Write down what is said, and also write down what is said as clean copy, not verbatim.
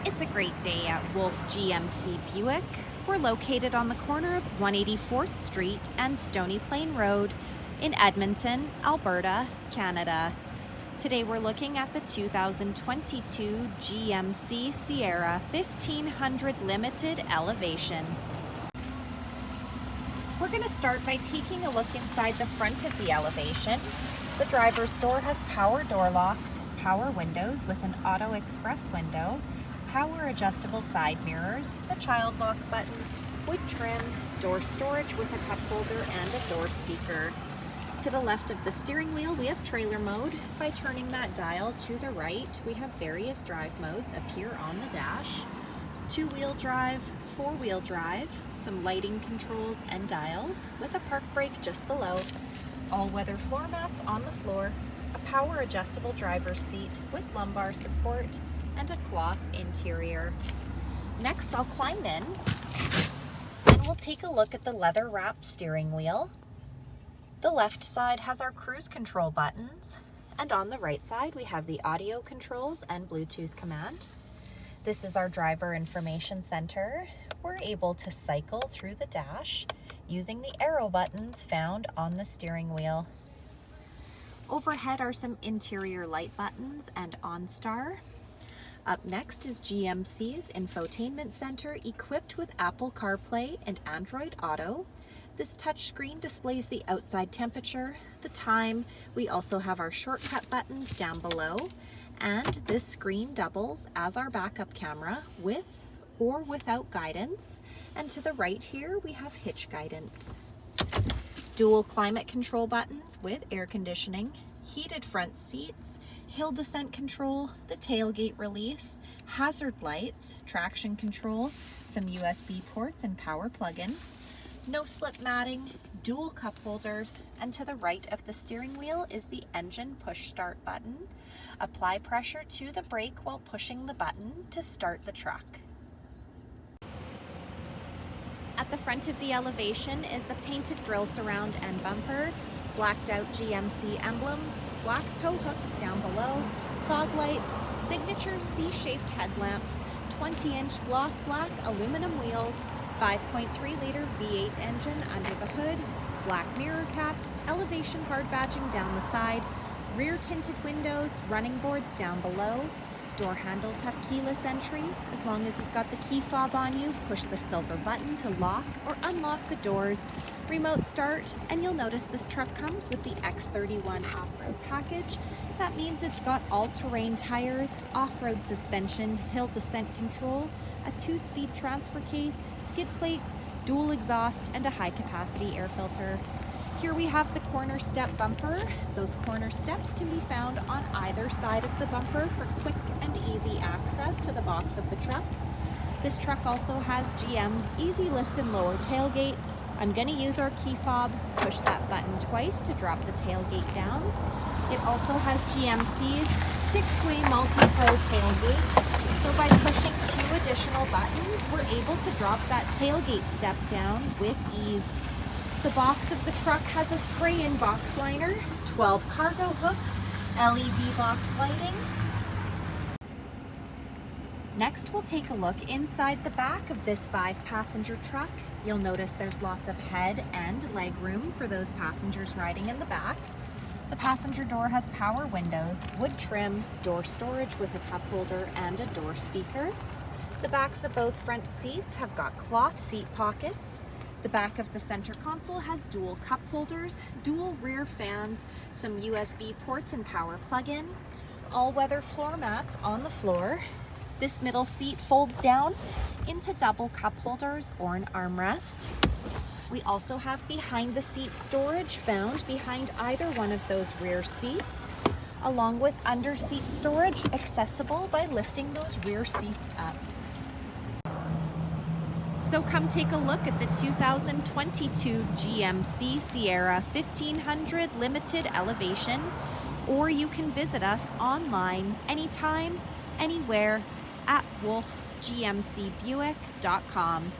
It's a great day at Wolfe GMC Buick. We're located on the corner of 184th Street and Stony Plain Road in Edmonton, Alberta, Canada. Today we're looking at the 2022 GMC Sierra 1500 Limited Elevation. We're going to start by taking a look inside the front of the Elevation. The driver's door has power door locks, power windows with an auto express window, power adjustable side mirrors, the child lock button, wood trim, door storage with a cup holder and a door speaker. To the left of the steering wheel we have trailer mode. By turning that dial to the right we have various drive modes appear on the dash. Two-wheel drive, four-wheel drive, some lighting controls and dials with a park brake just below, all-weather floor mats on the floor, a power adjustable driver's seat with lumbar support, and a cloth interior. Next I'll climb in and we'll take a look at the leather wrapped steering wheel. The left side has our cruise control buttons, and on the right side we have the audio controls and Bluetooth command. This is our driver information center. We're able to cycle through the dash using the arrow buttons found on the steering wheel. Overhead are some interior light buttons and OnStar. Up next is GMC's Infotainment Center equipped with Apple CarPlay and Android Auto. This touchscreen displays the outside temperature, the time. We also have our shortcut buttons down below, and this screen doubles as our backup camera with or without guidance. And to the right here we have hitch guidance. Dual climate control buttons with air conditioning, heated front seats, hill descent control, the tailgate release, hazard lights, traction control, some USB ports and power plug-in, no slip matting, dual cup holders, and to the right of the steering wheel is the engine push start button. Apply pressure to the brake while pushing the button to start the truck. At the front of the Elevation is the painted grille surround and bumper, blacked out GMC emblems, black tow hooks down below, fog lights, signature C-shaped headlamps, 20-inch gloss black aluminum wheels, 5.3-liter V8 engine under the hood, black mirror caps, Elevation hard badging down the side, rear tinted windows, running boards down below. Door handles have keyless entry. As long as you've got the key fob on you, push the silver button to lock or unlock the doors. Remote start, and you'll notice this truck comes with the X31 Offroad Package. That means it's got all-terrain tires, off-road suspension, hill descent control, a 2-speed transfer case, skid plates, dual exhaust, and a high-capacity air filter. Here we have the CornerStep bumper. Those corner steps can be found on either side of the bumper for quick and easy access to the box of the truck. This truck also has GM's easy lift and lower tailgate. I'm going to use our key fob, push that button twice to drop the tailgate down. It also has GMC's 6-way MultiPro tailgate. So by pushing 2 additional buttons, we're able to drop that tailgate step down with ease. The box of the truck has a spray-in box liner, 12 cargo hooks, LED box lighting. Next we'll take a look inside the back of this 5-passenger truck. You'll notice there's lots of head and leg room for those passengers riding in the back. The passenger door has power windows, wood trim, door storage with a cup holder and a door speaker. The backs of both front seats have got cloth seat pockets. The back of the center console has dual cup holders, dual rear fans, some USB ports and power plug-in, all-weather floor mats on the floor. This middle seat folds down into double cup holders or an armrest. We also have behind the seat storage found behind either one of those rear seats, along with under seat storage accessible by lifting those rear seats up. So come take a look at the 2022 GMC Sierra 1500 Limited Elevation, or you can visit us online anytime, anywhere at wolfegmcbuick.com.